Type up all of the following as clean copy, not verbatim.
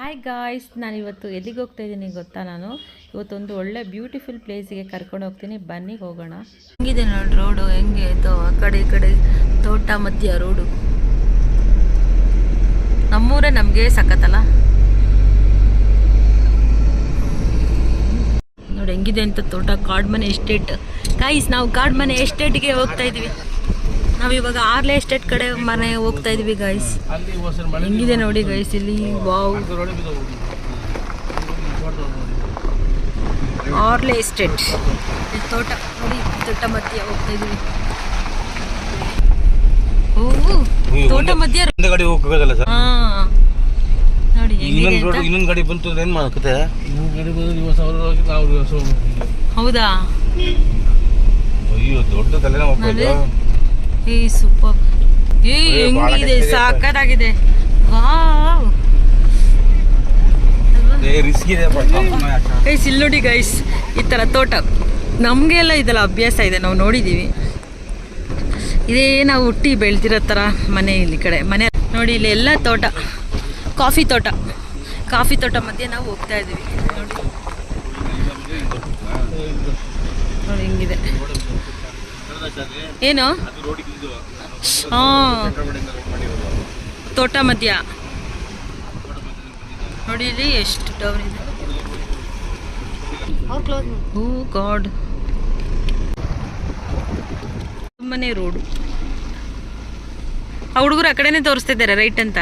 Hi guys, ನಾನಿವತ್ತು ಎಲ್ಲಿಗೆ ಹೋಗ್ತಾ ಇದ್ದೀನಿ ಗೊತ್ತಾ? ನಾನು ಇವತ್ತೊಂದು ಒಳ್ಳೆ ಬ್ಯೂಟಿಫುಲ್ ಪ್ಲೇಸಿಗೆ ಕರ್ಕೊಂಡು ಹೋಗ್ತೀನಿ, ಬನ್ನಿ ಹೋಗೋಣ. ಹೆಂಗಿದೆ ನೋಡಿ ರೋಡು, ಹೆಂಗೆ ಆ ಕಡೆ ಈ ಕಡೆ ತೋಟ ಮಧ್ಯ ರೋಡು. ನಮ್ಮೂರೇ ನಮಗೆ ಸಖತ್ತಲ್ಲ ನೋಡಿ ಹೆಂಗಿದೆ ಅಂತ ತೋಟ. ಕಾಡ್ಮನೆ ಎಸ್ಟೇಟ್ ಗಾಯ್ಸ್, ನಾವು ಕಾಡ್ಮನೆ ಎಸ್ಟೇಟ್ಗೆ ಹೋಗ್ತಾ ಇದೀವಿ. ನಾವಿವಾಗ ಆರ್ಲೆ ಎಸ್ಟೇಟ್ ಕಡೆ ಮನೆ ಹೋಗ್ತಾ ಇದೀವಿ ಗಾಯ್ಸ್. ಹೆಂಗಿದೆ ನೋಡಿ ಗಾಯ್ಸ್ ಇಲ್ಲಿ. ವಾವ್, ಆರ್ಲೆ ಎಸ್ಟೇಟ್ ತೋಟ ನೋಡಿ, ತೋಟ ಮಧ್ಯ ಹೋಗ್ತಾ ಇದೀವಿ. ಓ, ತೋಟ ಮಧ್ಯ ಗಾಡಿ ಹೋಗೋದಲ್ಲ ಸರ್. ಹಾ ನೋಡಿ ಇನ್ನೊಂದು ಗಾಡಿ ಬಂತು ಅಂದ್ರೆ ಏನ್ ಮಾಡಕತ್ತೆ? ಹೌದಾ? ಅಯ್ಯೋ ದೊಡ್ಡ ತಲೆನೋವು. ಏ ಸೂಪರ್, ಏ ಹೆಂಗಿದೆ, ಸಾಕಾಗಿದೆ. ವಾವ್, ಗೈಸ್ ಇಲ್ಲಿ ನೋಡಿ ಗೈಸ್, ಈ ಥರ ತೋಟ ನಮಗೆಲ್ಲ ಇದೆಲ್ಲ ಅಭ್ಯಾಸ ಇದೆ, ನಾವು ನೋಡಿದ್ದೀವಿ. ಇದೇ ನಾವು ಹುಟ್ಟಿ ಬೆಳೆದಿರೋ ಥರ ಮನೆ. ಇಲ್ಲಿ ಕಡೆ ಮನೆ ನೋಡಿ, ಇಲ್ಲಿ ಎಲ್ಲ ತೋಟ, ಕಾಫಿ ತೋಟ ಮಧ್ಯೆ ನಾವು ಹೋಗ್ತಾ ಇದ್ದೀವಿ. ನೋಡಿ ಹೆಂಗಿದೆ ಏನು. ಹಾಂ, ತೋಟ ಮಧ್ಯ ನೋಡಿ ಇಲ್ಲಿ ಎಷ್ಟು ಟವರ್ ಇದೆ. ಓ ಗಾಡ್, ತುಂಬಾನೇ ರೋಡು. ಆ ಹುಡುಗರು ಆ ಕಡೆನೇ ತೋರಿಸ್ತಾ ಇದ್ದಾರೆ ರೈಟ್ ಅಂತ.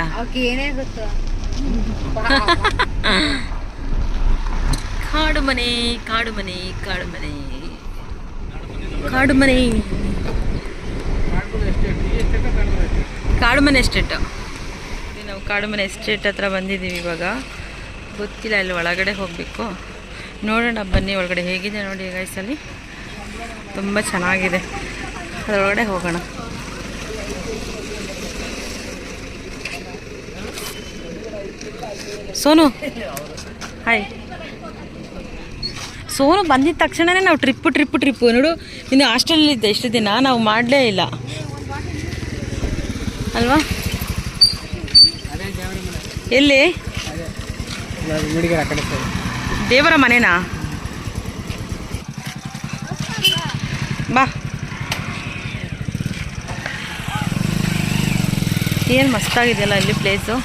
ಕಾಡು ಮನೆ ಕಾಡು ಮನೆ ಕಾಡು ಮನೆ ಕಾಡು ಮನೆ ಕಾಡು ಮನೆ ಎಸ್ಟೇಟ್. ನಾವು ಕಾಡು ಮನೆ ಎಸ್ಟೇಟ್ ಹತ್ರ ಬಂದಿದ್ದೀವಿ ಇವಾಗ. ಗೊತ್ತಿಲ್ಲ, ಅಲ್ಲಿ ಒಳಗಡೆ ಹೋಗಬೇಕು, ನೋಡೋಣ ಬನ್ನಿ. ಒಳಗಡೆ ಹೇಗಿದೆ ನೋಡಿ ಗೈಸಲ್ಲಿ, ತುಂಬ ಚೆನ್ನಾಗಿದೆ. ಅದರೊಳಗಡೆ ಹೋಗೋಣ. ಸೋನು ಹಾಯ್. ಸೋನು ಬಂದಿದ್ದ ತಕ್ಷಣವೇ ನಾವು ಟ್ರಿಪ್ಪು ನೋಡು. ಇನ್ನು ಹಾಸ್ಟೆಲಲ್ಲಿದ್ದೆ ಎಷ್ಟು ದಿನ, ನಾವು ಮಾಡಲೇ ಇಲ್ಲ ಅಲ್ವಾ? ಎಲ್ಲಿ ದೇವರ ಮನೆನಾ? ಬಾ, ಏನು ಮಸ್ತಾಗಿದೆಯಲ್ಲ ಇಲ್ಲಿ ಪ್ಲೇಸು.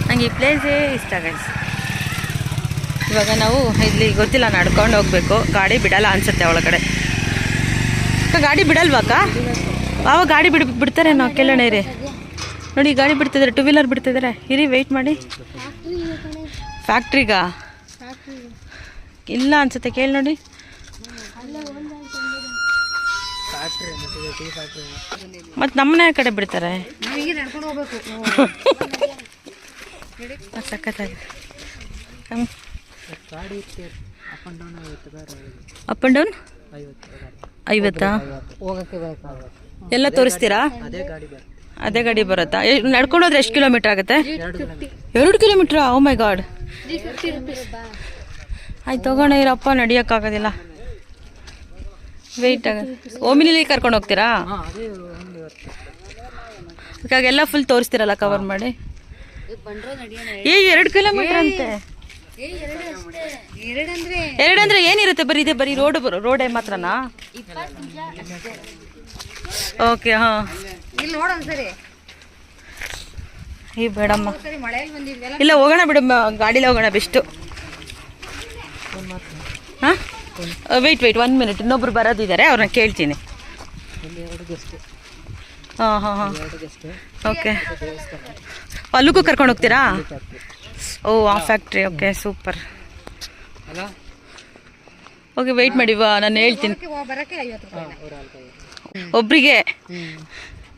ನನಗೆ ಈ ಪ್ಲೇಸೇ ಇಷ್ಟ ಗೈಸ್. ಇವಾಗ ನಾವು ಇಲ್ಲಿ ಗೊತ್ತಿಲ್ಲ, ನಡ್ಕೊಂಡು ಹೋಗ್ಬೇಕು. ಗಾಡಿ ಬಿಡಲ್ಲ ಅನ್ಸುತ್ತೆ ಒಳಗಡೆ. ಗಾಡಿ ಬಿಡಲ್ವಾಕ? ಆವಾಗ ಗಾಡಿ ಬಿಡ್ತಾರೆ. ನಾವು ಕೇಳೋಣ ಇರಿ. ನೋಡಿ ಗಾಡಿ ಬಿಡ್ತಿದ್ದಾರೆ, ಟೂ ವೀಲರ್ ಬಿಡ್ತಿದ್ದಾರೆ. ಇರಿ ವೆಯ್ಟ್ ಮಾಡಿ. ಫ್ಯಾಕ್ಟ್ರಿಗಾ? ಇಲ್ಲ ಅನ್ಸುತ್ತೆ, ಕೇಳಿ ನೋಡಿ. ಮತ್ತು ನಮ್ಮನೆ ಕಡೆ ಬಿಡ್ತಾರೆ. ಸಖತ್ತಾಗಿ ಅಪ್ ಆ್ಯಂಡ್ ಡೌನ್ 50. ಎಲ್ಲ ತೋರಿಸ್ತೀರಾ? ಅದೇ ಗಾಡಿ ಬರುತ್ತಾ? ನಡ್ಕೊಂಡು ಹೋದ್ರೆ ಎಷ್ಟು ಕಿಲೋಮೀಟರ್ ಆಗುತ್ತೆ? 2 ಕಿಲೋಮೀಟ್ರಾ? ಓ ಮೈ ಗಾಡ್. ಆಯ್ತು ತಗೋಣ ಇರಪ್ಪ, ನಡಿಯೋಕ್ಕಾಗೋದಿಲ್ಲ. ವೆಯ್ಟ್ ಓಮಿನಿಲಿ ಕರ್ಕೊಂಡು ಹೋಗ್ತೀರಾ? ಇವಾಗೆಲ್ಲ ಫುಲ್ ತೋರಿಸ್ತೀರಲ್ಲ, ಕವರ್ ಮಾಡಿ. 2 ಕಿಲೋಮೀಟರ್ ಅಂತೆ. 2 ಅಂದ್ರೆ ಏನಿರುತ್ತೆ? ಬರೀ ಇದೆ, ಬರೀ ರೋಡೇ ಮಾತ್ರನಾ? ಓಕೆ, ಹಾಂ. ಈ ಬೇಡಮ್ಮ, ಇಲ್ಲ ಹೋಗೋಣ ಬಿಡು, ಗಾಡಿಲಿ ಹೋಗೋಣ ಬೆಸ್ಟು. ಹಾಂ, ವೆಯ್ಟ್ 1 ಮಿನಿಟ್, ಇನ್ನೊಬ್ರು ಬರೋದಿದ್ದಾರೆ, ಅವ್ರನ್ನ ಕೇಳ್ತೀನಿ. ಹಾಂ, ಓಕೆ. ಅಲ್ಲಿಗೂ ಕರ್ಕೊಂಡು ಹೋಗ್ತೀರಾ? ಓ, ಆ factory. Okay, super. Okay, wait ಮಾಡಿ, ನಾನು ಹೇಳ್ತೀನಿ. ಒಬ್ರಿಗೆ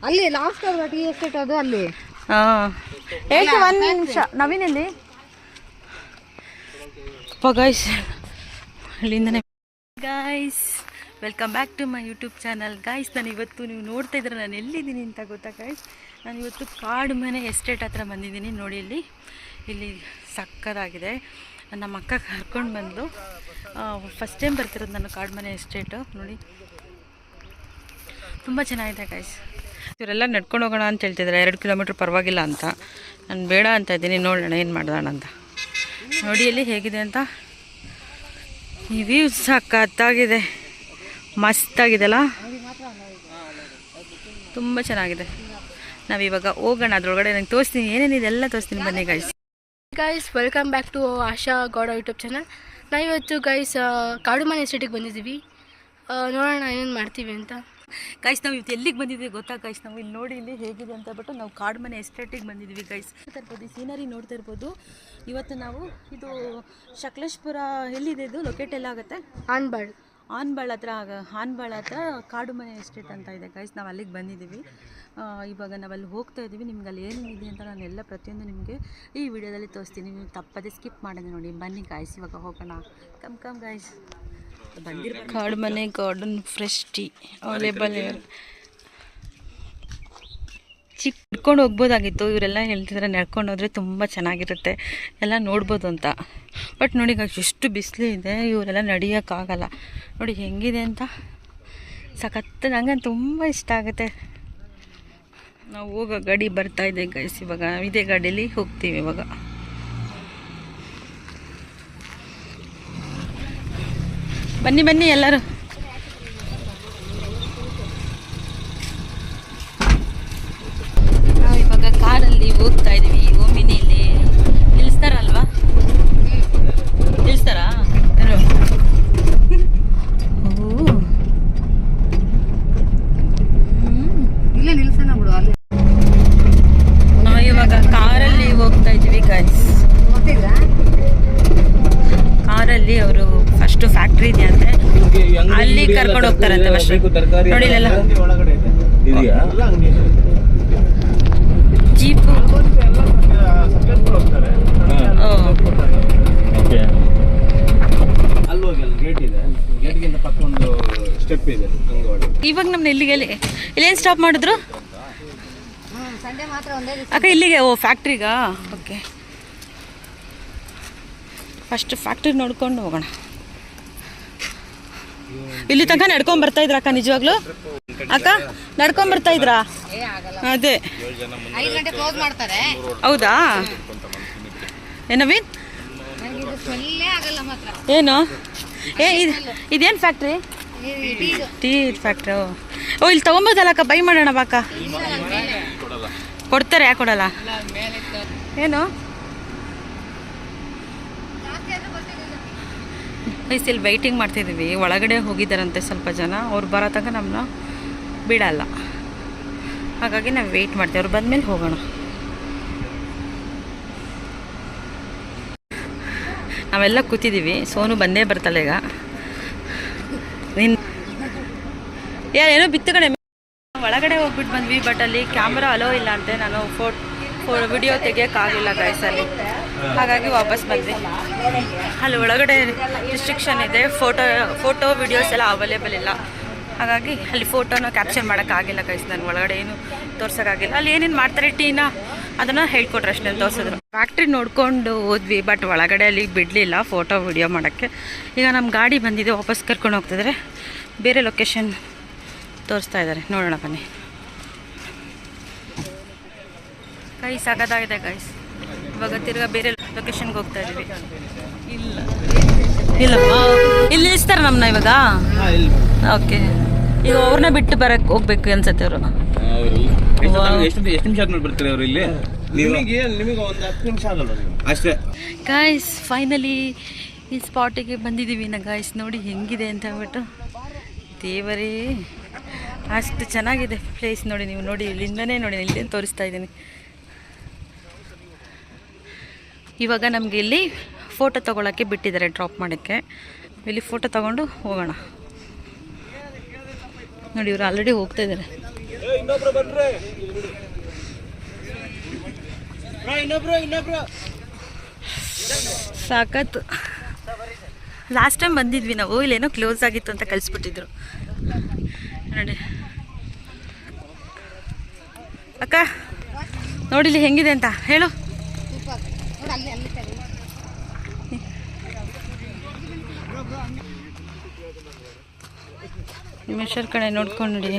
ಅಲ್ಲಿ ಲಾಸ್ಟ್ ಟೀ ಎಸ್ಟೇಟ್ ಅದು ಅಲ್ಲಿ. ಹಾಂ, ಹೇಳ್ತೀವಿ. 1 ನಿಮಿಷ. ನವೀನಲ್ಲಿ ಗಾಯ್ಸ್, ಅಲ್ಲಿಂದನೇ guys, welcome back to my YouTube channel guys. ನಾನು ಇವತ್ತು, ನೀವು ನೋಡ್ತಾ ಇದ್ರೆ ನಾನು ಎಲ್ಲಿದ್ದೀನಿ ಅಂತ ಗೊತ್ತಾ ಗಾಯ್ಸ್? ನಾನು ಇವತ್ತು ಕಾಡು ಮನೆ ಎಸ್ಟೇಟ್ ಹತ್ರ ಬಂದಿದ್ದೀನಿ. ನೋಡಿ ಇಲ್ಲಿ ಸಕ್ಕತ್ತಾಗಿದೆ. ನಮ್ಮ ಅಕ್ಕ ಕರ್ಕೊಂಡು ಬಂದು, ಫಸ್ಟ್ ಟೈಮ್ ಬರ್ತಿರೋದು ನಾನು ಕಾಡು ಮನೆ ಎಸ್ಟೇಟು. ನೋಡಿ ತುಂಬ ಚೆನ್ನಾಗಿದೆ ಗಾಯ್ಸ್. ಇವರೆಲ್ಲ ನಡ್ಕೊಂಡು ಹೋಗೋಣ ಅಂತ ಹೇಳ್ತಿದ್ದಾರೆ, 2 ಕಿಲೋಮೀಟ್ರ್ ಪರವಾಗಿಲ್ಲ ಅಂತ. ನಾನು ಬೇಡ ಅಂತ ಇದ್ದೀನಿ, ನೋಡೋಣ ಏನು ಮಾಡೋಣ ಅಂತ. ನೋಡಿ ಇಲ್ಲಿ ಹೇಗಿದೆ ಅಂತ, ಈ ವ್ಯೂ ಸಖತ್ತಾಗಿದೆ, ಮಸ್ತಾಗಿದೆಲ್ಲ, ತುಂಬ ಚೆನ್ನಾಗಿದೆ. ನಾವಿವಾಗ ಹೋಗೋಣ, ಅದರೊಳಗಡೆ ನಂಗೆ ತೋರಿಸ್ತೀನಿ ಏನೇನಿದೆ ಎಲ್ಲ ತೋರಿಸ್ತೀನಿ, ಬನ್ನಿ guys. Guys welcome back to Asha Gowda YouTube channel. ನಾವಿವತ್ತು ಗೈಸ್ ಕಾಡುಮನೆ ಎಸ್ಟೇಟಿಗೆ ಬಂದಿದ್ದೀವಿ. ನೋಡೋಣ ಏನೇನು ಮಾಡ್ತೀವಿ ಅಂತ. ಗೈಸ್ ನಾವು ಇವತ್ತು ಎಲ್ಲಿಗೆ ಬಂದಿದ್ದೀವಿ ಗೊತ್ತಾ ಗೈಸ್? ನಾವು ಇಲ್ಲಿ ನೋಡಿ ಇಲ್ಲಿ ಹೇಗಿದೆ ಅಂತ ಹೇಳ್ಬಿಟ್ಟು ನಾವು ಕಾಡುಮನೆ ಎಸ್ಟೇಟಿಗೆ ಬಂದಿದ್ದೀವಿ ಗೈಸ್. ನೋಡ್ತಾ ಇರ್ಬೋದು, ಈ ಸೀನರಿ ನೋಡ್ತಾ ಇರ್ಬೋದು. ಇವತ್ತು ನಾವು ಇದು ಸಕಲೇಶ್ಪುರ, ಎಲ್ಲಿದೆ ಇದು ಲೊಕೇಟ್ ಎಲ್ಲ ಆಗುತ್ತೆ? ಆನ್ಬಾಳ್ ಹತ್ರ ಕಾಡುಮನೆ ಎಸ್ಟೇಟ್ ಅಂತ ಇದೆ ಗೈಸ್. ನಾವು ಅಲ್ಲಿಗೆ ಬಂದಿದ್ದೀವಿ. ಇವಾಗ ನಾವಲ್ಲಿ ಹೋಗ್ತಾ ಇದ್ದೀವಿ. ನಿಮ್ಗೆ ಅಲ್ಲಿ ಏನೇನಿದೆ ಅಂತ ನಾನು ಎಲ್ಲ ಪ್ರತಿಯೊಂದು ನಿಮಗೆ ಈ ವಿಡಿಯೋದಲ್ಲಿ ತೋರಿಸ್ತೀನಿ. ನೀವು ತಪ್ಪದೇ ಸ್ಕಿಪ್ ಮಾಡೋದು ನೋಡಿ. ಬನ್ನಿ ಗಾಯ್ಸ್, ಇವಾಗ ಹೋಗೋಣ. Come guys. Kadumane garden fresh tea available. ಚಿಕ್ಕ ನಡ್ಕೊಂಡು ಹೋಗ್ಬೋದಾಗಿತ್ತು. ಇವರೆಲ್ಲ ಹೇಳ್ತಿದ್ದಾರೆ ನಡ್ಕೊಂಡು ಹೋದರೆ ತುಂಬ ಚೆನ್ನಾಗಿರುತ್ತೆ, ಎಲ್ಲ ನೋಡ್ಬೋದು ಅಂತ. ಬಟ್ ನೋಡಿ ಎಷ್ಟು ಬಿಸಿಲು ಇದೆ, ಇವರೆಲ್ಲ ನಡೆಯೋಕ್ಕಾಗಲ್ಲ. ನೋಡಿ ಹೆಂಗಿದೆ ಅಂತ, ಸಖತ್ತು. ನನಗೆ ತುಂಬ ಇಷ್ಟ ಆಗುತ್ತೆ. ನಾವು ಹೋಗೋ ಗಾಡಿ ಬರ್ತಾ ಇದೆ ಗೈಸ್. ಇವಾಗ ಇದೇ ಗಾಡೀಲಿ ಹೋಗ್ತೀವಿ. ಇವಾಗ ಬನ್ನಿ ಎಲ್ಲರೂ. ನಾವು ಇವಾಗ ಕಾರಲ್ಲಿ ಹೋಗ್ತಾ ಇದ್ದೀವಿ. ಓಮಿನಿಲಿ ನಿಲ್ಲಿಸ್ತಾರಲ್ವಾ? ನಿಲ್ಲಿಸ್ತಾರಾ? ಇಲ್ಲೇ ನಿಲ್ಸೋಣ ಬಿಡು. ಅಲ್ಲಿ ಇವಾಗ ಕಾರಲ್ಲಿ ಹೋಗ್ತಾ ಇದ್ದೀವಿ ಗೈಸ್. ಕಾರಲ್ಲಿ ಅವರು ಫಸ್ಟು ಫ್ಯಾಕ್ಟ್ರಿ ಇದೆಯಂತೆ, ಅಲ್ಲಿ ಕರ್ಕೊಂಡು ಹೋಗ್ತಾರಂತೆ. ನೋಡಿ ಇಲ್ಲೆಲ್ಲ ಜೀಪು. ಇವಾಗ ನಮ್ನ ಇಲ್ಲೇನು ಸ್ಟಾಪ್ ಮಾಡಿದ್ರು ಅಕ್ಕ? ಇಲ್ಲಿಗೆ? ಓ ಫ್ಯಾಕ್ಟ್ರಿಗಾ? ಓಕೆ, ಫಸ್ಟ್ ಫ್ಯಾಕ್ಟ್ರಿ ನೋಡ್ಕೊಂಡು ಹೋಗೋಣ. ಇಲ್ಲಿ ತನಕ ನಡ್ಕೊಂಡ್ ಬರ್ತಾ ಇದ್ರ ಅಕ್ಕ? ನಿಜವಾಗ್ಲು ಅಕ್ಕ ನಡ್ಕೊಂಡ್ ಬರ್ತಾ ಇದ್ರಾ? ಅದೇ 5 ಗಂಟೆ ಕ್ಲೋಸ್ ಮಾಡ್ತಾರೆ. ಹೌದಾ? ಏನವೀನ್ ಏನು? ಇದೇನು ಫ್ಯಾಕ್ಟ್ರಿ? Tea factory. ಓ, ಇಲ್ಲಿ ತಗೊಂಬೋದಲ್ಲ ಅಕ್ಕ? ಬೈ ಮಾಡೋಣ ಬಾಕ. ಕೊಡ್ತಾರೆ, ಯಾಕೆ ಕೊಡಲ್ಲ? ಏನು ಇಲ್ಲಿ ವೆಯ್ಟಿಂಗ್ ಮಾಡ್ತಿದ್ದೀವಿ. ಒಳಗಡೆ ಹೋಗಿದ್ದಾರಂತೆ ಸ್ವಲ್ಪ ಜನ. ಅವ್ರು ಬರೋ ತನಕ ನಮ್ಮನ್ನ ಬಿಡಲ್ಲ, ಹಾಗಾಗಿ ನಾವು ವೆಯ್ಟ್ ಮಾಡ್ತೀವಿ. ಅವ್ರು ಬಂದಮೇಲೆ ಹೋಗೋಣ. ನಾವೆಲ್ಲ ಕೂತಿದ್ದೀವಿ. ಸೋನು ಬಂದೇ ಬರ್ತಲ್ಲ ಈಗ. ಏನೋ ಬಿತ್ತು ಕಡೆ. ಒಳಗಡೆ ಹೋಗ್ಬಿಟ್ಟು ಬಂದ್ವಿ, ಬಟ್ ಅಲ್ಲಿ ಕ್ಯಾಮ್ರಾ ಅಲೋ ಇಲ್ಲ ಅಂತೆ. ನಾನು ವಿಡಿಯೋ ತೆಗಿಯೋಕ್ಕಾಗಲಿಲ್ಲ ಗೈಸಲ್ಲಿ, ಹಾಗಾಗಿ ವಾಪಸ್ ಬಂದ್ವಿ. ಅಲ್ಲಿ ಒಳಗಡೆ ರಿಸ್ಟ್ರಿಕ್ಷನ್ ಇದೆ, ಫೋಟೋ ವಿಡಿಯೋಸ್ ಎಲ್ಲ ಅವೈಲೇಬಲ್ ಇಲ್ಲ. ಹಾಗಾಗಿ ಅಲ್ಲಿ ಫೋಟೋನ ಕ್ಯಾಪ್ಚರ್ ಮಾಡೋಕ್ಕಾಗಿಲ್ಲ ಗೈಸ್. ನಾನು ಒಳಗಡೆ ಏನು ತೋರ್ಸೋಕ್ಕಾಗಿಲ್ಲ. ಅಲ್ಲಿ ಏನೇನು ಮಾಡ್ತಾರೆ ಟೀನ ಅದನ್ನು ಹೇಳ್ಕೊಟ್ರೆ ಅಷ್ಟೇ ತೋರಿಸಿದ್ರು. ಫ್ಯಾಕ್ಟ್ರಿ ನೋಡ್ಕೊಂಡು ಹೋದ್ವಿ, ಬಟ್ ಒಳಗಡೆ ಅಲ್ಲಿ ಬಿಡಲಿಲ್ಲ ಫೋಟೋ ವಿಡಿಯೋ ಮಾಡೋಕ್ಕೆ. ಈಗ ನಮ್ಮ ಗಾಡಿ ಬಂದಿದೆ, ವಾಪಸ್ ಕರ್ಕೊಂಡು ಹೋಗ್ತಿದ್ದಾರೆ. ಬೇರೆ ಲೊಕೇಶನ್ ತೋರಿಸ್ತಾ ಇದ್ದಾರೆ, ನೋಡೋಣ ಬನ್ನಿ. ಕೈ ಸಾಕಾಗಿದೆ ಗೈಸ್. ಇವಾಗ ತಿರ್ಗಾ ಬೇರೆ ಲೊಕೇಶನ್ಗೆ ಹೋಗ್ತಾ ಇದ್ದೀವಿ. ಇಲ್ಲಪ್ಪ, ಇಲ್ಲಿ ನಿಲ್ಲಿಸ್ತಾರೆ ನಮ್ಮನ್ನ ಇವಾಗ. ಓಕೆ, ಈಗ ಅವ್ರನ್ನ ಬಿಟ್ಟು ಬರಕ್ಕೆ ಹೋಗ್ಬೇಕು ಅನ್ಸತ್ತೆ ಅವರು. ಗೈಸ್ ಫೈನಲಿ ಈ ಸ್ಪಾಟಿಗೆ ಬಂದಿದ್ದೀವಿ ನಾ ಗೈಸ್. ನೋಡಿ ಹೆಂಗಿದೆ ಅಂತ ಹೇಳ್ಬಿಟ್ಟು, ದೇವರೇ ಅಷ್ಟು ಚೆನ್ನಾಗಿದೆ ಪ್ಲೇಸ್. ನೋಡಿ ನೀವು ನೋಡಿ, ಇಲ್ಲಿಂದನೇ ನೋಡಿ, ಇಲ್ಲೇನು ತೋರಿಸ್ತಾ ಇದ್ದೀನಿ. ಇವಾಗ ನಮಗೆ ಇಲ್ಲಿ ಫೋಟೋ ತೊಗೊಳಕ್ಕೆ ಬಿಟ್ಟಿದ್ದಾರೆ, ಡ್ರಾಪ್ ಮಾಡೋಕ್ಕೆ. ಇಲ್ಲಿ ಫೋಟೋ ತೊಗೊಂಡು ಹೋಗೋಣ. ನೋಡಿ ಇವರು ಆಲ್ರೆಡಿ ಹೋಗ್ತಾ ಇದ್ದಾರೆ. ಸಾಕತ್ತು. ಲಾಸ್ಟ್ ಟೈಮ್ ಬಂದಿದ್ವಿ ನಾವು, ಇಲ್ಲೇನೋ ಕ್ಲೋಸ್ ಆಗಿತ್ತು ಅಂತ ಕಳಿಸ್ಬಿಟ್ಟಿದ್ರು ನೋಡಿ. ಅಕ್ಕ ನೋಡಿಲಿ ಹೆಂಗಿದೆ ಅಂತ ಹೇಳು. ನಿಮಿಷರ ಕಡೆ ನೋಡ್ಕೊಂಡು ನೋಡಿ.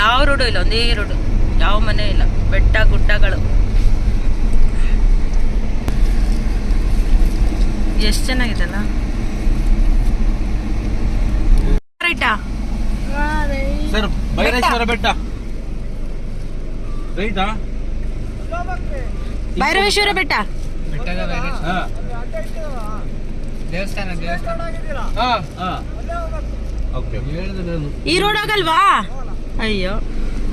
ಯಾವ ರೋಡು ಇಲ್ಲ, ಒಂದೇ ರೋಡು, ಯಾವ ಮನೆ ಇಲ್ಲ, ಬೆಟ್ಟ ಗುಡ್ಡಗಳು. ಎಷ್ಟು ಚೆನ್ನಾಗಿದೆಲ್ಲ. ರೈಟಾ ಸರ್, ಭೈರೇಶ್ವರ ಬೆಟ್ಟ ರೈಟಾ? ಭೈರವೇಶ್ವರ ಬೆಟ್ಟ. ಈ ರೋಡ್ ಆಗಲ್ವಾ? ಅಯ್ಯೋ,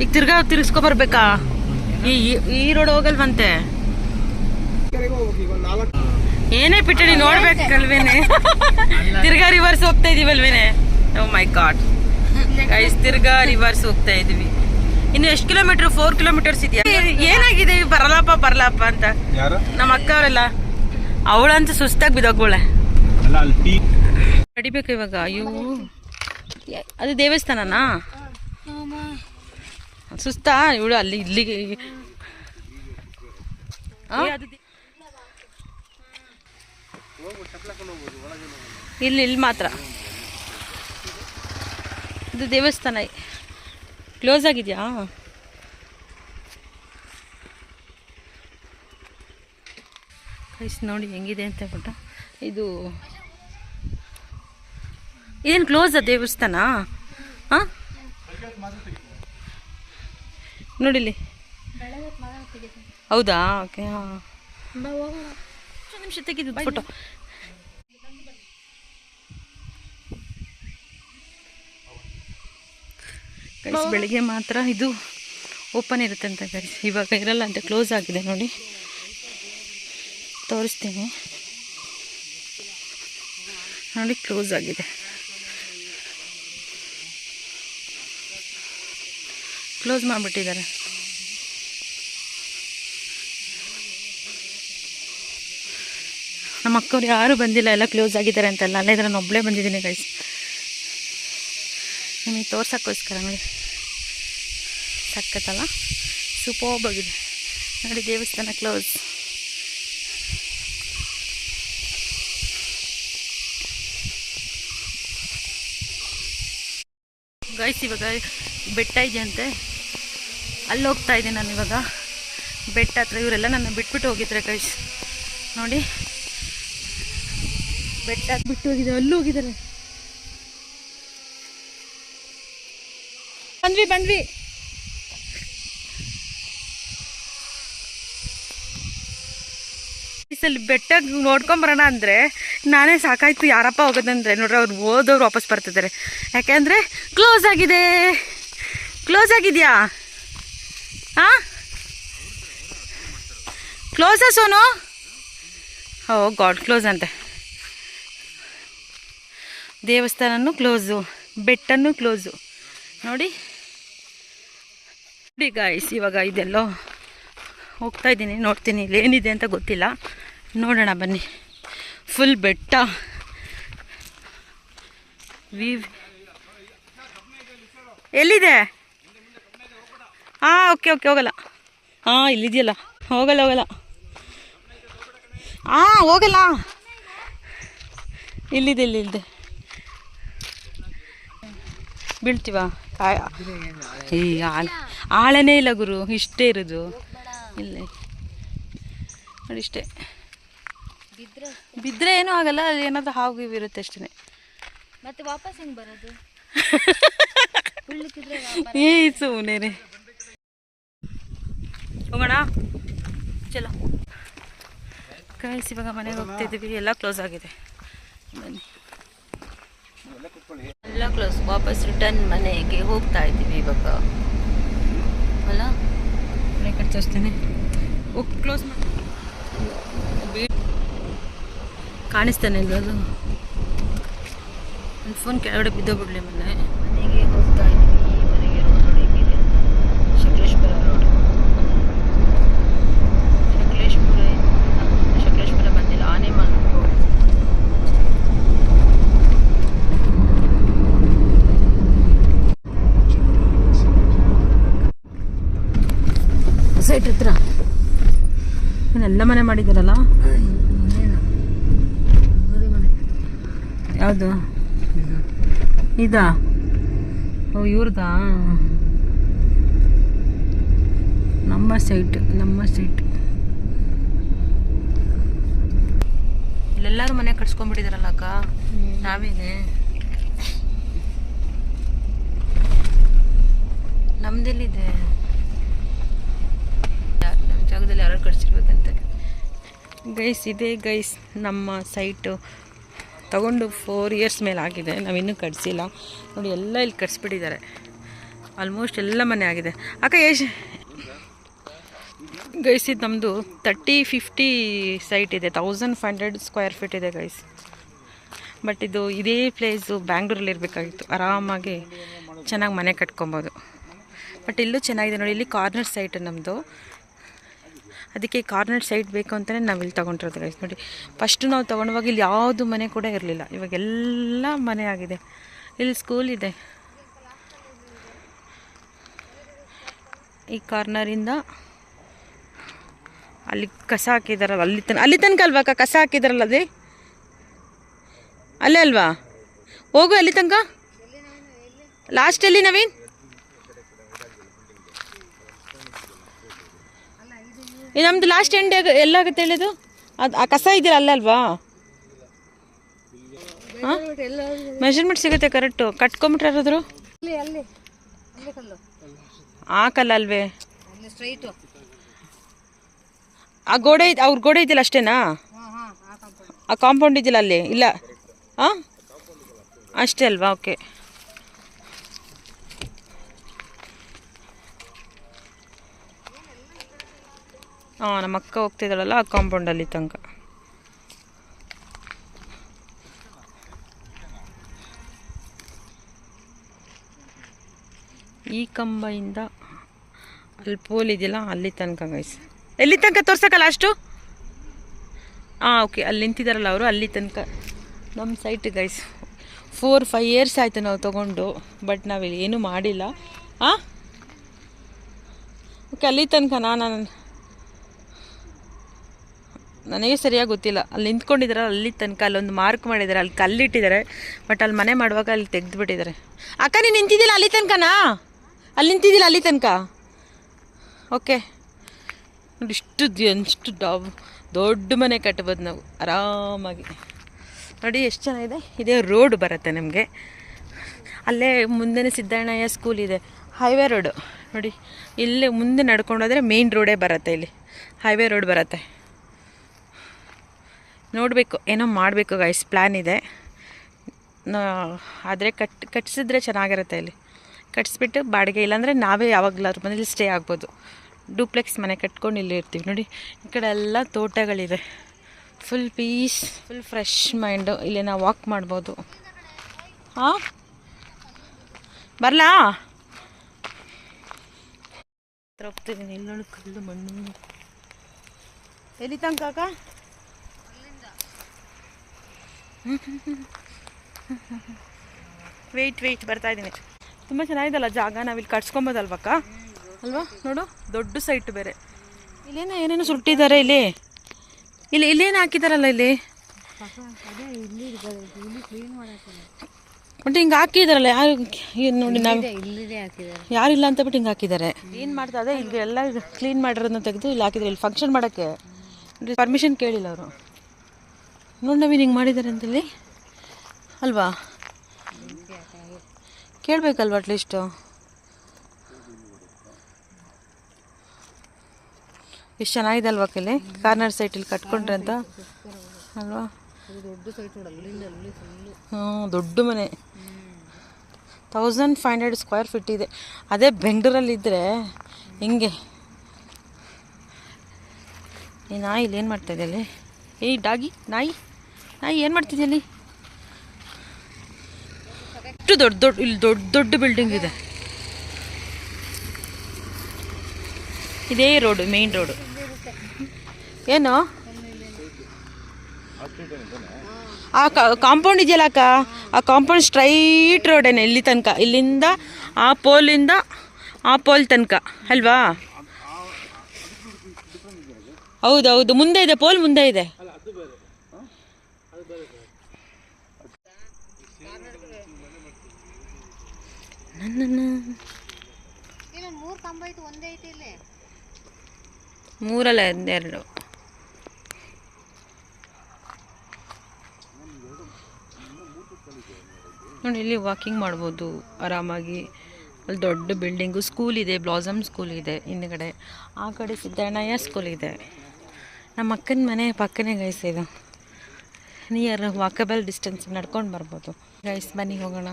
ಈಗ ತಿರ್ಸ್ಕೊ ಬರ್ಬೇಕಾ? ಈ ರೋಡ್ ಹೋಗಲ್ವಂತೆ. ಏನೇ ಪಿಟ್ಟಣಿ ನೋಡ್ಬೇಕಲ್ವೇನೆ? ತಿರ್ಗಾ ರಿವರ್ಸ್ ಹೋಗ್ತಾ ಇದೀವಲ್ವೇನೆ? ಓ ಮೈ ಗಾಡ್ ಗೈಸ್, ತಿರ್ಗಾ ರಿವರ್ಸ್ ಹೋಗ್ತಾ ಇದೀವಿ. ಇನ್ನು ಎಷ್ಟು ಕಿಲೋಮೀಟರ್? 4 ಕಿಲೋಮೀಟರ್ಸ್ ಇದೆಯಾ? ಏನಾಗಿದೆ ಬರಲಪ್ಪ ಅಂತ ನಮ್ಮ ಅಕ್ಕ ಅವರೆಲ್ಲ. ಅವಳಂತೂ ಸುಸ್ತಾಗಿ ಬಿದ್ದೋಗ್ಬೋಳೆ. ನಡಿಬೇಕು ಇವಾಗ. ಅಯ್ಯೋ, ಅದು ದೇವಸ್ಥಾನನಾ? ಸುಸ್ತಾ ಇವಳು? ಅಲ್ಲಿ ಇಲ್ಲಿಗೆ ಇಲ್ಲಿ ಮಾತ್ರ ಇದು ದೇವಸ್ಥಾನ ಕ್ಲೋಸ್ ಆಗಿದೆಯಾ? ಗೈಸ್ ನೋಡಿ ಹೆಂಗಿದೆ ಅಂತ ಹೇಳ್ಬಿಟ್ಟು. ಇದು ಏನು ಕ್ಲೋಸ್ ದೇವಸ್ಥಾನ? ಹಾಂ ನೋಡಿಲಿ. ಹೌದಾ? ಓಕೆ. ಹಾಂ, ನಿಮಿಷ ತೆಗೆದು ಫೋಟೋ. ಗೈಸ್ ಬೆಳಿಗ್ಗೆ ಮಾತ್ರ ಇದು ಓಪನ್ ಇರುತ್ತೆ ಅಂತ ಗೈಸ್, ಇವಾಗ ಇರಲ್ಲ ಅಂತ, ಕ್ಲೋಸ್ ಆಗಿದೆ ನೋಡಿ. ತೋರಿಸ್ತೀನಿ ನೋಡಿ, ಕ್ಲೋಸ್ ಆಗಿದೆ. ಕ್ಲೋಸ್ ಮಾಡಿಬಿಟ್ಟಿದ್ದಾರೆ. ನಮ್ಮ ಅಕ್ಕವ್ರು ಯಾರೂ ಬಂದಿಲ್ಲ, ಎಲ್ಲ ಕ್ಲೋಸ್ ಆಗಿದ್ದಾರೆ ಅಂತಲ್ಲ. ಅಲ್ಲೇ ಇದ್ರೆ ನಾನು ಒಬ್ಬಳೇ ಬಂದಿದ್ದೀನಿ ಗೈಸ್, ನಿಮಗೆ ತೋರ್ಸೋಕ್ಕೋಸ್ಕರ. ನೋಡಿ ಸಕ್ಕತ್ತಲ್ಲ, ಸೂಪರ್ಬ್ ಆಗಿದೆ ನೋಡಿ. ದೇವಸ್ಥಾನ ಕ್ಲೋಸ್. ಗೈಸ್ ಇವಾಗ ಬೆಟ್ಟ ಇದೆಯಂತೆ, ಅಲ್ಲಿ ಹೋಗ್ತಾ ಇದ್ದೀನಿ ನಾನು ಇವಾಗ. ಬೆಟ್ಟ ಹತ್ರ ಇವರೆಲ್ಲ ನನ್ನ ಬಿಟ್ಬಿಟ್ಟು ಹೋಗಿದ್ದಾರೆ ಗೈಸ್. ನೋಡಿ ಬೆಟ್ಟ ಬಿಟ್ಟು ಹೋಗಿದ್ದಾರೆ, ಅಲ್ಲೂ ಹೋಗಿದ್ದಾರೆ. ಬಂದ್ವಿ ಅಲ್ಲಿ ಬೆಟ್ಟ ನೋಡ್ಕೊಂಬರೋಣ ಅಂದರೆ ನಾನೇ ಸಾಕಾಯ್ತು. ಯಾರಪ್ಪ ಹೋಗೋದಂದ್ರೆ ನೋಡ್ರಿ, ಅವ್ರು ಹೋದವ್ರು ವಾಪಸ್ ಬರ್ತಿದ್ದಾರೆ. ಯಾಕೆಂದರೆ ಕ್ಲೋಸ್ ಆಗಿದೆ. ಕ್ಲೋಸ್ ಆಗಿದೆಯಾ? ಹಾಂ, ಕ್ಲೋಸಾ ಸೋನು? ಓ ಗಾಡ್, ಕ್ಲೋಸ್ ಅಂತೆ. ದೇವಸ್ಥಾನನೂ ಕ್ಲೋಸು, ಬೆಟ್ಟನೂ ಕ್ಲೋಸು ನೋಡಿ. ಗಾಯ್ಸ್ ಇವಾಗ ಇದೆಲ್ಲೋ ಹೋಗ್ತಾ ಇದ್ದೀನಿ, ನೋಡ್ತೀನಿ ಇಲ್ಲಿ ಏನಿದೆ ಅಂತ ಗೊತ್ತಿಲ್ಲ, ನೋಡೋಣ ಬನ್ನಿ. ಫುಲ್ ಬೆಟ್ಟ ಎಲ್ಲಿದೆ? ಹಾಂ ಓಕೆ ಹೋಗಲ್ಲ. ಹಾಂ ಇಲ್ಲಿದೆಯಲ್ಲ, ಹೋಗಲ್ಲ. ಹಾಂ ಹೋಗಲ್ಲ, ಇಲ್ಲಿದೆ. ಬೀಳ್ತೀವ? ಈ ಆಳನೇ ಇಲ್ಲ ಗುರು, ಇಷ್ಟೇ ಇರೋದು. ಇಲ್ಲ ನೋಡಿ, ಇಷ್ಟೇ. ಬಿದ್ದರೆ ಏನೂ ಆಗಲ್ಲ, ಅದು ಏನಾದರೂ ಹಾವು ಇರುತ್ತೆ ಅಷ್ಟೇ. ಮತ್ತೆ ವಾಪಸ್ ಹೆಂಗೆ ಬರೋದು? ಸುಮ್ಮನೆ ರೀ. ಹೋಗೋಣ ಚಲೋ. ಗೈಸ್ ಇವಾಗ ಮನೆಗೆ ಹೋಗ್ತಾ ಇದ್ದೀವಿ, ಎಲ್ಲ ಕ್ಲೋಸ್ ಆಗಿದೆ. ಬನ್ನಿ, ಎಲ್ಲ ಕ್ಲೋಸ್. ವಾಪಸ್ ರಿಟರ್ನ್ ಮನೆಗೆ ಹೋಗ್ತಾ ಇದ್ದೀವಿ ಇವಾಗ. ಅಲ್ಲ ಮನೆ ಕಡೆ ತೋರಿಸ್ತೇನೆ. ಕ್ಲೋಸ್ ಮಾಡಿ ಕಾಣಿಸ್ತಾನೆ ಇಲ್ಲ ಅದು. ನನ್ನ ಫೋನ್ ಕೆಳಗಡೆ ಬಿದ್ದೋಗ್ಬಿಡ್ಲಿ. ಮನೆಗೆ ಹೋಗ್ತಾ ಇದ್ದೀವಿ. ಮನೆಗೆ ರೋಡ್ ನೋಡಿ ಹೇಗಿದೆ ಅಂತ. ಶಕಲೇಶ್ಪುರ ರೋಡ್. ಶಕಲೇಶ್ಪುರ ಬಂದಿಲ್ಲ, ಆನೆಮಲ್ ರೋಡ್. ಸೈಟ್ ಹತ್ರ ಎಲ್ಲ ಮನೆ ಮಾಡಿದ್ದಾರಲ್ಲ. ಯಾವುದು ಇದಾ? ಓ ಇವ್ರದಾ? ನಮ್ಮ ಸೈಟ್ ಇಲ್ಲೆಲ್ಲರೂ ಮನೆ ಕಟ್ಸ್ಕೊಂಡ್ಬಿಟ್ಟಿದಾರಲ್ಲ ಅಕ್ಕ, ನಾವೇನೆ ನಮ್ದೆಲ್ಲಿದೆ? ನಮ್ಮ ಜಾಗದಲ್ಲಿ ಯಾರು ಕಟ್ಸಿರ್ಬೇಕಂತ ಗೈಸ್. ಇದೆ ಗೈಸ್ ನಮ್ಮ ಸೈಟು. ತಗೊಂಡು 4 ಇಯರ್ಸ್ ಮೇಲೆ ಆಗಿದೆ, ನಾವಿನ್ನೂ ಕಟ್ಸಿಲ್ಲ ನೋಡಿ. ಎಲ್ಲ ಇಲ್ಲಿ ಕಟ್ಸ್ಬಿಟ್ಟಿದ್ದಾರೆ, ಆಲ್ಮೋಸ್ಟ್ ಎಲ್ಲ ಮನೆ ಆಗಿದೆ ಅಕ್ಕ. ಗೈಸ್ ಇದು ನಮ್ಮದು 30-50 ಸೈಟ್ ಇದೆ, 1500 ಸ್ಕ್ವೇರ್ ಫೀಟ್ ಇದೆ ಗೈಸ್. ಬಟ್ ಇದೇ ಪ್ಲೇಸು ಬ್ಯಾಂಗ್ಳೂರಲ್ಲಿ ಇರಬೇಕಾಗಿತ್ತು, ಆರಾಮಾಗಿ ಚೆನ್ನಾಗಿ ಮನೆ ಕಟ್ಕೊಬೋದು. ಬಟ್ ಇಲ್ಲೂ ಚೆನ್ನಾಗಿದೆ ನೋಡಿ. ಇಲ್ಲಿ ಕಾರ್ನರ್ ಸೈಟ್ ನಮ್ಮದು, ಅದಕ್ಕೆ ಕಾರ್ನರ್ ಸೈಟ್ ಬೇಕು ಅಂತಲೇ ನಾವು ಇಲ್ಲಿ ತೊಗೊಂಡಿರೋದು ಗೈಸ್. ನೋಡಿ ಫಸ್ಟು ನಾವು ತೊಗೊಂಡವಾಗ ಇಲ್ಲಿ ಯಾವುದು ಮನೆ ಕೂಡ ಇರಲಿಲ್ಲ, ಇವಾಗೆಲ್ಲ ಮನೆ ಆಗಿದೆ. ಇಲ್ಲಿ ಸ್ಕೂಲ್ ಇದೆ, ಈ ಕಾರ್ನರಿಂದ ಅಲ್ಲಿ ಕಸ ಹಾಕಿದಾರಲ್ಲ, ಅಲ್ಲಿ ತನಕ ಅಲ್ವಾ ಅಕ್ಕ ಕಸ ಹಾಕಿದಾರಲ್ಲ? ಅದೇ ಅಲ್ಲೇ ಅಲ್ವಾ? ಹೋಗು ಅಲ್ಲಿ ತನಕ. ಲಾಸ್ಟಲ್ಲಿ ನವೀನ್ ನಮ್ಮದು ಲಾಸ್ಟ್ ಎಂಡ್ ಎಲ್ಲಾಗುತ್ತೆ ಹೇಳಿದ್ದು? ಅದು ಆ ಕಸ ಇದೆಯಲ್ಲ ಅಲ್ಲ ಅಲ್ವಾ? ಹಾಂ ಮೆಷರ್ಮೆಂಟ್ ಸಿಗುತ್ತೆ ಕರೆಕ್ಟು. ಕಟ್ಕೊಂಬಿಟ್ರೆ ಯಾರಾದ್ರು ಆ ಕಲ್ಲ ಅಲ್ವೇ? ಆ ಗೋಡೆ ಅವ್ರ ಗೋಡೆ ಇದೆಯಲ್ಲ ಅಷ್ಟೇನಾ? ಆ ಕಾಂಪೌಂಡ್ ಇದೆಯಲ್ಲ ಅಲ್ಲಿ? ಇಲ್ಲ ಹಾಂ ಅಷ್ಟೇ ಅಲ್ವಾ? ಓಕೆ. ಹಾಂ ನಮ್ಮ ಅಕ್ಕ ಹೋಗ್ತಿದ್ದಾಳಲ್ಲ ಆ ಕಾಂಪೌಂಡಲ್ಲಿ ತನಕ. ಈ ಕಂಬದಿಂದ ಅಲ್ಲಿ ಪೋಲ್ ಇದೆಯಲ್ಲ ಅಲ್ಲಿ ತನಕ ಗೈಸ್. ಎಲ್ಲಿ ತನಕ ತೋರ್ಸಕ್ಕಲ್ಲ ಅಷ್ಟು? ಹಾಂ ಓಕೆ, ಅಲ್ಲಿ ನಿಂತಿದ್ದಾರಲ್ಲ ಅವರು, ಅಲ್ಲಿ ತನಕ ನಮ್ಮ ಸೈಟ್ ಗೈಸ್. 4-5 ಇಯರ್ಸ್ ಆಯಿತು ನಾವು ತೊಗೊಂಡು, ಬಟ್ ನಾವಿಲ್ಲಿ ಏನೂ ಮಾಡಿಲ್ಲ. ಹಾಂ ಓಕೆ, ಅಲ್ಲಿ ತನಕ ನನಗೆ ಸರಿಯಾಗಿ ಗೊತ್ತಿಲ್ಲ. ಅಲ್ಲಿ ನಿಂತ್ಕೊಂಡಿದ್ದಾರೆ ಅಲ್ಲಿ ತನಕ, ಅಲ್ಲೊಂದು ಮಾರ್ಕ್ ಮಾಡಿದ್ದಾರೆ, ಅಲ್ಲಿ ಕಲ್ಲಿಟ್ಟಿದ್ದಾರೆ. ಬಟ್ ಅಲ್ಲಿ ಮನೆ ಮಾಡುವಾಗ ಅಲ್ಲಿ ತೆಗೆದುಬಿಟ್ಟಿದ್ದಾರೆ. ಅಕ್ಕ ನೀನು ನಿಂತಿದ್ದಿಲ್ಲ ಅಲ್ಲಿ ತನಕನಾ? ಅಲ್ಲಿ ನಿಂತಿದ್ದಿಲ್ಲ ಅಲ್ಲಿ ತನಕ? ಓಕೆ ನೋಡಿ, ಎಷ್ಟು ದೊಡ್ಡ ಮನೆ ಕಟ್ಬೋದು ನಾವು ಆರಾಮಾಗಿ. ನೋಡಿ ಎಷ್ಟು ಚೆನ್ನಾಗಿದೆ. ಇದೇ ರೋಡ್ ಬರುತ್ತೆ ನಮಗೆ. ಅಲ್ಲೇ ಮುಂದೆನೇ ಸಿದ್ದಣ್ಣಯ್ಯ ಸ್ಕೂಲ್ ಇದೆ, ಹೈವೇ ರೋಡು ನೋಡಿ. ಇಲ್ಲೇ ಮುಂದೆ ನಡ್ಕೊಂಡೋದ್ರೆ ಮೇಯ್ನ್ ರೋಡೇ ಬರುತ್ತೆ, ಇಲ್ಲಿ ಹೈವೇ ರೋಡ್ ಬರುತ್ತೆ. ನೋಡಬೇಕು, ಏನೋ ಮಾಡಬೇಕು ಗೈಸ್, ಪ್ಲ್ಯಾನ್ ಇದೆ. ಆದರೆ ಕಟ್ಸಿದ್ರೆ ಚೆನ್ನಾಗಿರುತ್ತೆ. ಇಲ್ಲಿ ಕಟ್ಸಿಬಿಟ್ಟು ಬಾಡಿಗೆ, ಇಲ್ಲಾಂದರೆ ನಾವೇ ಯಾವಾಗಲಾದ್ರೂ ಮನೇಲಿ ಸ್ಟೇ ಆಗ್ಬೋದು. ಡೂಪ್ಲೆಕ್ಸ್ ಮನೆ ಕಟ್ಕೊಂಡು ಇಲ್ಲೇ ಇರ್ತೀವಿ ನೋಡಿ. ಈ ಕಡೆ ಎಲ್ಲ ತೋಟಗಳಿದೆ, full peace, full fresh mind. ಇಲ್ಲಿ ನಾವು ವಾಕ್ ಮಾಡ್ಬೋದು. ಹಾಂ ಬರಲಾ? ಹೋಗ್ತಿದ್ದೀನಿ. ಇಲ್ಲಿ ನೋಡಿ ಕಲ್ಲು ಮಣ್ಣು. ಎಲ್ಲಿ ತನಕ ಅಕ್ಕ? ವೆಯ್ಟ್ ಬರ್ತಾಯಿದ್ದೀನಿ. ತುಂಬ ಚೆನ್ನಾಗಿದಲ್ಲ ಜಾಗ, ನಾವಿಲ್ಲಿ ಕಟ್ಸ್ಕೊಬೋದಲ್ವಕ್ಕ ಅಲ್ವಾ? ನೋಡು ದೊಡ್ಡ ಸೈಟ್ ಬೇರೆ. ಏನೇನೋ ಸುಟ್ಟಿದ್ದಾರೆ ಇಲ್ಲೇನು ಹಾಕಿದಾರಲ್ಲ ಇಲ್ಲಿ. ಬಟ್ ಹಿಂಗೆ ಹಾಕಿದಾರಲ್ಲ, ಯಾರು ನೋಡಿ ನಾವು ಯಾರಿಲ್ಲ ಅಂತ ಬಿಟ್ಟು ಹಿಂಗೆ ಹಾಕಿದ್ದಾರೆ. ಏನು ಮಾಡ್ತಾ ಅದೇ ಇಲ್ಲಿ ಎಲ್ಲ ಕ್ಲೀನ್ ಮಾಡಿರೋದನ್ನ ತೆಗೆದು ಇಲ್ಲಿ ಹಾಕಿದ್ರು. ಇಲ್ಲಿ ಫಂಕ್ಷನ್ ಮಾಡೋಕ್ಕೆ ಪರ್ಮಿಷನ್ ಕೇಳಿಲ್ಲ ಅವರು. ನೋಡಿ ನವೀನ್ ಹಿಂಗೆ ಮಾಡಿದ್ದಾರೆ ಅಂತೇಳಿ ಅಲ್ವಾ? ಕೇಳಬೇಕಲ್ವ ಅಟ್ಲೀಸ್ಟು. ಎಷ್ಟು ಚೆನ್ನಾಗಿದೆ ಅಲ್ವಾ ಇಲ್ಲಿ ಕಾರ್ನರ್ ಸೈಟಲ್ಲಿ ಕಟ್ಕೊಂಡ್ರೆ ಅಂತ ಅಲ್ವಾ? ಹ್ಞೂ ದೊಡ್ಡ ಮನೆ, 1500 ಸ್ಕ್ವೇರ್ ಫೀಟ್ ಇದೆ. ಅದೇ ಬೆಂಗಳೂರಲ್ಲಿದ್ದರೆ ಹಿಂಗೆ. ಈ ನಾಯಿ ಇಲ್ಲಿ ಏನು ಮಾಡ್ತಾಯಿದೆ ಅಲ್ಲಿ? ನಾಯಿ ಏನು ಮಾಡ್ತಿದ್ದೆ ಅಲ್ಲಿ? ಎಷ್ಟು ಇಲ್ಲಿ ದೊಡ್ಡ ಬಿಲ್ಡಿಂಗ್ ಇದೆ. ಇದೇ ರೋಡು, ಮೇನ್ ರೋಡು. ಏನು ಆ ಕಾಂಪೌಂಡ್ ಇದೆಯಲ್ಲ ಅಕ್ಕ, ಆ ಕಾಂಪೌಂಡ್ ಸ್ಟ್ರೈಟ್ ರೋಡೇನೆ ಇಲ್ಲಿ ತನಕ. ಇಲ್ಲಿಂದ ಆ ಪೋಲಿಂದ ಆ ಪೋಲ್ ತನಕ ಅಲ್ವಾ? ಹೌದೌದು, ಮುಂದೆ ಇದೆ ಪೋಲ್, ಮುಂದೆ ಇದೆ. ಮೂರಲ್ಲ ಎರಡು. ನೋಡಿ ಇಲ್ಲಿ ವಾಕಿಂಗ್ ಮಾಡ್ಬೋದು ಆರಾಮಾಗಿ. ಅಲ್ಲಿ ದೊಡ್ಡ ಬಿಲ್ಡಿಂಗು, ಸ್ಕೂಲ್ ಇದೆ, ಬ್ಲಾಸಮ್ ಸ್ಕೂಲ್ ಇದೆ ಹಿಂದ್ಗಡೆ. ಆ ಕಡೆ ಸಿದ್ದಣ್ಣಯ್ಯ ಸ್ಕೂಲ್ ಇದೆ. ನಮ್ಮ ಅಕ್ಕನ ಮನೆ ಪಕ್ಕನೇ ಗೈಸ್ ಇದು. ನಿಯರ್ ವಾಕಬಲ್ ಡಿಸ್ಟೆನ್ಸ್, ನಡ್ಕೊಂಡು ಬರ್ಬೋದು ಗೈಸ್. ಬನ್ನಿ ಹೋಗೋಣ.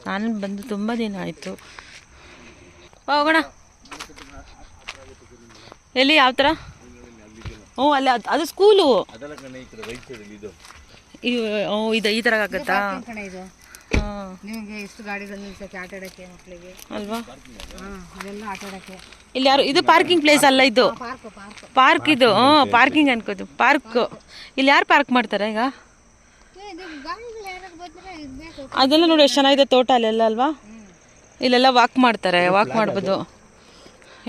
ನಾನು ಬಂದು ತುಂಬ ದಿನ ಆಯಿತು. ಹೋಗೋಣ. ಎಲ್ಲಿ ಯಾವ ಥರ? ಹ್ಞೂ ಅಲ್ಲಿ ಅದು ಸ್ಕೂಲು. ಇದು ಈ ಥರ ಆಗುತ್ತಾ? ಇದು ಹಾಂ ನಿಮಗೆ ಎಷ್ಟು ಗಾಡಿಗಳು ನಿಲ್ಸಕ್ಕೆ ಆಟ ಆಡೋಕ್ಕೆ ಮಕ್ಕಳಿಗೆ ಅಲ್ವಾ? ಹಾಂ ಅದೆಲ್ಲ ಆಟ ಆಡೋಕ್ಕೆ. ಇಲ್ಲಿ ಯಾರು ಇದು ಪಾರ್ಕಿಂಗ್ ಪ್ಲೇಸ್ ಅಲ್ಲ, ಇದು ಪಾರ್ಕ್ ಪಾರ್ಕ್ ಪಾರ್ಕ್. ಇದು ಪಾರ್ಕಿಂಗ್ ಅನ್ಕೋದು, ಪಾರ್ಕ್. ಇಲ್ಲಿ ಯಾರು ಪಾರ್ಕ್ ಮಾಡ್ತಾರೆ ಈಗ? ಇದು ಗಾಡಿಗಳು ಯಾರಾದ್ರು ಬಂದರೆ ಇರಬೇಕು. ಅದೆಲ್ಲ ನೋಡಿ ಎಷ್ಟು ಚೆನ್ನಾಗಿದೆ ತೋಟ ಅಲ್ಲೆಲ್ಲ ಅಲ್ವಾ? ಇಲ್ಲೆಲ್ಲ ವಾಕ್ ಮಾಡ್ತಾರೆ, ವಾಕ್ ಮಾಡ್ಬೋದು.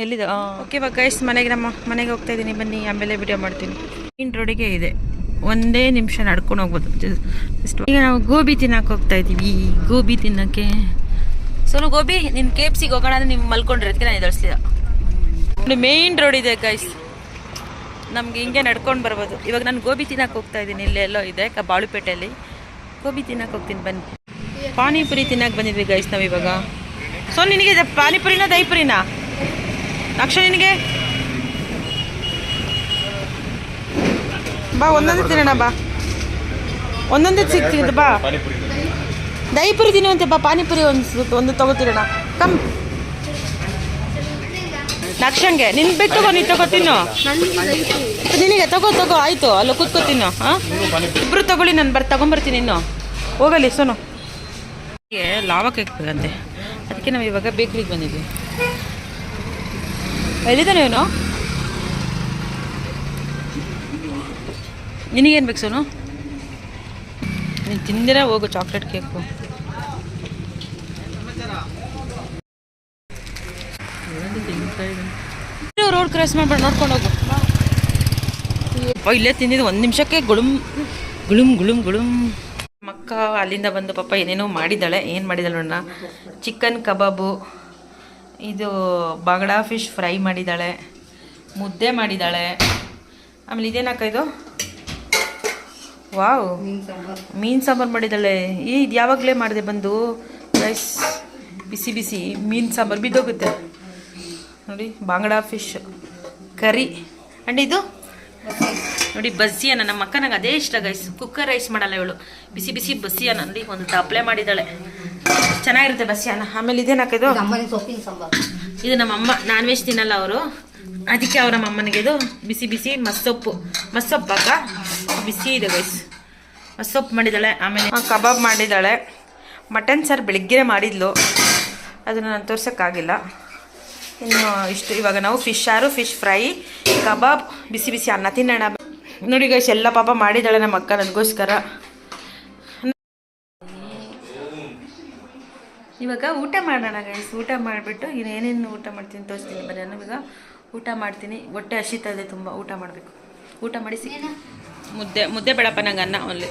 ಎಲ್ಲಿದೆ? ಓಕೆ ಇವಾಗ ಗೈಸ್ ನಮ್ಮ ಮನೆಗೆ ಹೋಗ್ತಾ ಇದ್ದೀನಿ. ಬನ್ನಿ ಆಮೇಲೆ ವಿಡಿಯೋ ಮಾಡ್ತೀನಿ. ಮೇನ್ ರೋಡಿಗೆ ಇದೆ, ಒಂದೇ ನಿಮಿಷ ನಡ್ಕೊಂಡು ಹೋಗ್ಬೋದು. ಈಗ ನಾವು ಗೋಬಿ ತಿನ್ನಕ್ಕೆ ಹೋಗ್ತಾ ಇದ್ದೀವಿ. ಗೋಬಿ ತಿನ್ನಕ್ಕೆ. ಸೋನು ಗೋಬಿ ನಿನ್ನ KFCಗೆ ಹೋಗೋಣ ಅಂದರೆ ನೀವು ಮಲ್ಕೊಂಡ್ರೆ ಅದಕ್ಕೆ ನಾನು ಎದುರಿಸ್ಲಿಲ್ಲ. ನೋಡಿ ಮೇನ್ ರೋಡ್ ಇದೆ ಗೈಸ್, ನಮ್ಗೆ ಹಿಂಗೆ ನಡ್ಕೊಂಡು ಬರ್ಬೋದು. ಇವಾಗ ನಾನು ಗೋಬಿ ತಿನ್ನಕ್ಕೆ ಹೋಗ್ತಾ ಇದ್ದೀನಿ. ಇಲ್ಲೆಲ್ಲೋ ಇದೆ ಬಾಳುಪೇಟೆಯಲ್ಲಿ. ಗೋಬಿ ತಿನ್ನಕ್ಕೆ ಹೋಗ್ತೀನಿ ಬನ್ನಿ. ಪಾನಿಪುರಿ ತಿನ್ನಕ್ಕೆ ಬಂದಿದ್ವಿ ಗೈಸ್ ನಾವು ಇವಾಗ. ಸೊ ನಿನಗೆ ಪಾನಿಪುರಿನ ದಹಿಪುರಿನಾ? ಅಕ್ಷ ನಿನಗೆ ಬಾ, ಒಂದೊಂದೇ ತಿನ್ನೋಣ ಬಾ, ಒಂದೊಂದೇ ಸಿಗ್ತೀನಿ ಬಾ. ದಹಿಪುರಿ ತಿನ್ನುವಂತೆ ಬಾ, ಪಾನಿಪುರಿ ಒಂದು ತಗೋತಿರೋಣ. ಕಮ್ ನಕ್ಷಂಗೆ ನಿನ್ ಬೇಕು ತಗೋ, ನೀನು ತಗೋ ತಿನ್ನು. ನಿನಗೆ ತಗೋ ಆಯಿತು, ಅಲ್ಲ ಕೂತ್ಕೋ ತಿನ್ನು. ಹಾಂ ಇಬ್ಬರು ತಗೊಳ್ಳಿ, ನಾನು ತಗೊಂಬರ್ತೀನಿ. ಇನ್ನು ಹೋಗಲಿ ಸೋನು. ಲಾವಾ ಕೇಕ್ ಬೇಕಂತೆ, ಅದಕ್ಕೆ ನಾವು ಇವಾಗ ಬೇಕ್ರಿಗೆ ಬಂದಿದ್ವಿ. ಎಲ್ಲಿದ್ದಾನೆ ಇವನು? ನಿನಗೇನು ಬೇಕು ಸೋನು? ನೀನು ತಿಂದಿರ ಹೋಗು ಚಾಕ್ಲೇಟ್ ಕೇಕು. ರೋಡ್ ಕ್ರಾಸ್ ಮಾಡ್ಬೇಡ, ನೋಡ್ಕೊಂಡು ಹೋಗು. ಇಲ್ಲೇ ತಿಂದಿದ್ದು 1 ನಿಮಿಷಕ್ಕೆ ಗುಳುಮ್ ಗುಳುಮ್ ಗುಳುಮ್ ಗುಳುಮ್. ಮಕ್ಕ ಅಲ್ಲಿಂದ ಬಂದು ಪಾಪ ಏನೇನೋ ಮಾಡಿದ್ದಾಳೆ. ಏನು ಮಾಡಿದ್ದಾಳೆ ನೋಡೋಣ. ಚಿಕನ್ ಕಬಾಬು, ಇದು ಬಾಂಗ್ಡಾ ಫಿಶ್ ಫ್ರೈ ಮಾಡಿದ್ದಾಳೆ, ಮುದ್ದೆ ಮಾಡಿದ್ದಾಳೆ. ಆಮೇಲೆ ಇದೇನಾಕ ಇದು? ವಾವ್, ಮೀನು ಸಾಂಬಾರು ಮಾಡಿದ್ದಾಳೆ. ಇದು ಯಾವಾಗಲೇ ಮಾಡಿದೆ ಬಂದು ರೈಸ್. ಬಿಸಿ ಬಿಸಿ ಮೀನು ಸಾಂಬಾರು ಬಿದ್ದೋಗುತ್ತೆ ನೋಡಿ. ಬಾಂಗ್ಡಾ ಫಿಶ್ ಕರಿ. ಆ್ಯಂಡ್ ಇದು ನೋಡಿ ಬಸ್ಸಿಯನ್ನ. ನಮ್ಮ ಅಕ್ಕ ನಂಗೆ ಅದೇ ಇಷ್ಟ ಗೈಸ್. ಕುಕ್ಕರ್ ರೈಸ್ ಮಾಡಲ್ಲ ಇವಳು, ಬಿಸಿ ಬಿಸಿ ಬಸ್ಸಿಯನ್ನ ನೋಡಿ ಒಂದು ತಪ್ಪಲೆ ಮಾಡಿದ್ದಾಳೆ. ಚೆನ್ನಾಗಿರುತ್ತೆ ಬಸ್ಸಿಯನ್ನ. ಆಮೇಲೆ ಇದೇನಾಕಿದು? ಸೊಪ್ಪಿನ ಸಾಂಬಾರು. ಇದು ನಮ್ಮಮ್ಮ ನಾನ್ ವೆಜ್ ತಿನ್ನಲ್ಲ ಅವರು, ಅದಕ್ಕೆ ಅವ್ರ ನಮ್ಮಮ್ಮನಿಗೆ ಇದು ಬಿಸಿ ಬಿಸಿ ಮಸ್ಸೊಪ್ಪು ಅಕ್ಕ ಬಿಸಿ ಇದೆ ಗೈಸ್. ಮಸ್ಸೊಪ್ಪು ಮಾಡಿದ್ದಾಳೆ. ಆಮೇಲೆ ಕಬಾಬ್ ಮಾಡಿದ್ದಾಳೆ. ಮಟನ್ ಸಾರು ಬೆಳಿಗ್ಗೆ ಮಾಡಿದ್ಲು, ಅದನ್ನು ನಾನು ತೋರ್ಸೋಕ್ಕಾಗಿಲ್ಲ. ಇನ್ನು ಇಷ್ಟು. ಇವಾಗ ನಾವು ಫಿಶ್ ಸಾರು, ಫಿಶ್ ಫ್ರೈ, ಕಬಾಬ್, ಬಿಸಿ ಬಿಸಿ ಅನ್ನ ತಿನ್ನೋಣ ನೋಡಿ ಗೈಸ್. ಎಲ್ಲ ಪಾಪ ಮಾಡಿದ್ದಾಳೆ ನಮ್ಮ ಅಕ್ಕ ನನಗೋಸ್ಕರ. ಇವಾಗ ಊಟ ಮಾಡೋಣ ಗೈಸ್. ಊಟ ಮಾಡಿಬಿಟ್ಟು ಏನೇನು ಊಟ ಮಾಡ್ತೀನಿ ತೋರಿಸ್ತೀನಿ ಬನ್ನಿ. ನಾನು ಇವಾಗ ಊಟ ಮಾಡ್ತೀನಿ. ಹೊಟ್ಟೆ ಹಸಿತಾ ಇದೆ ತುಂಬ, ಊಟ ಮಾಡಬೇಕು. ಊಟ ಮಾಡಿಸಿ. ಮುದ್ದೆ ಬೇಡಪ್ಪ ನಂಗೆ, ಅನ್ನ ಓನ್ಲಿ.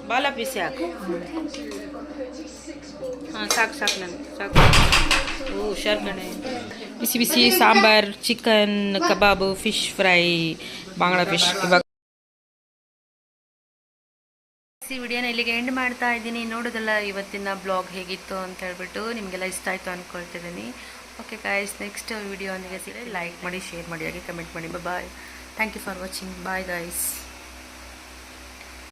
ಬಾಲ ಪೀಸೆ ಹಾಕು. ಹಾಂ ಸಾಕು ನನಗೆ ಸಾಕು. ಓ ಹುಷಾರು ಕಣೆ. ಬಿಸಿ ಬಿಸಿ ಸಾಂಬಾರ್, ಚಿಕನ್ ಕಬಾಬು, ಫಿಶ್ ಫ್ರೈ, ಬಾಂಗ್ಡಾ ಫಿಶ್. ಇವಾಗ ವಿಡಿಯೋನ ಇಲ್ಲಿಗೆ ಎಂಡ್ ಮಾಡ್ತಾ ಇದ್ದೀನಿ. ನೋಡೋದಲ್ಲ ಇವತ್ತಿನ ಬ್ಲಾಗ್ ಹೇಗಿತ್ತು ಅಂತ ಹೇಳ್ಬಿಟ್ಟು ನಿಮಗೆಲ್ಲ ಇಷ್ಟ ಆಯಿತು ಅಂದ್ಕೊಳ್ತಿದ್ದೀನಿ. ಓಕೆ ಗಾಯ್ಸ್, ನೆಕ್ಸ್ಟ್ ವಿಡಿಯೋ ಸಿಗಲಿ. ಲೈಕ್ ಮಾಡಿ, ಶೇರ್ ಮಾಡಿ, ಹಾಗೆ ಕಮೆಂಟ್ ಮಾಡಿ. Bye. Thank you for watching. Bye guys.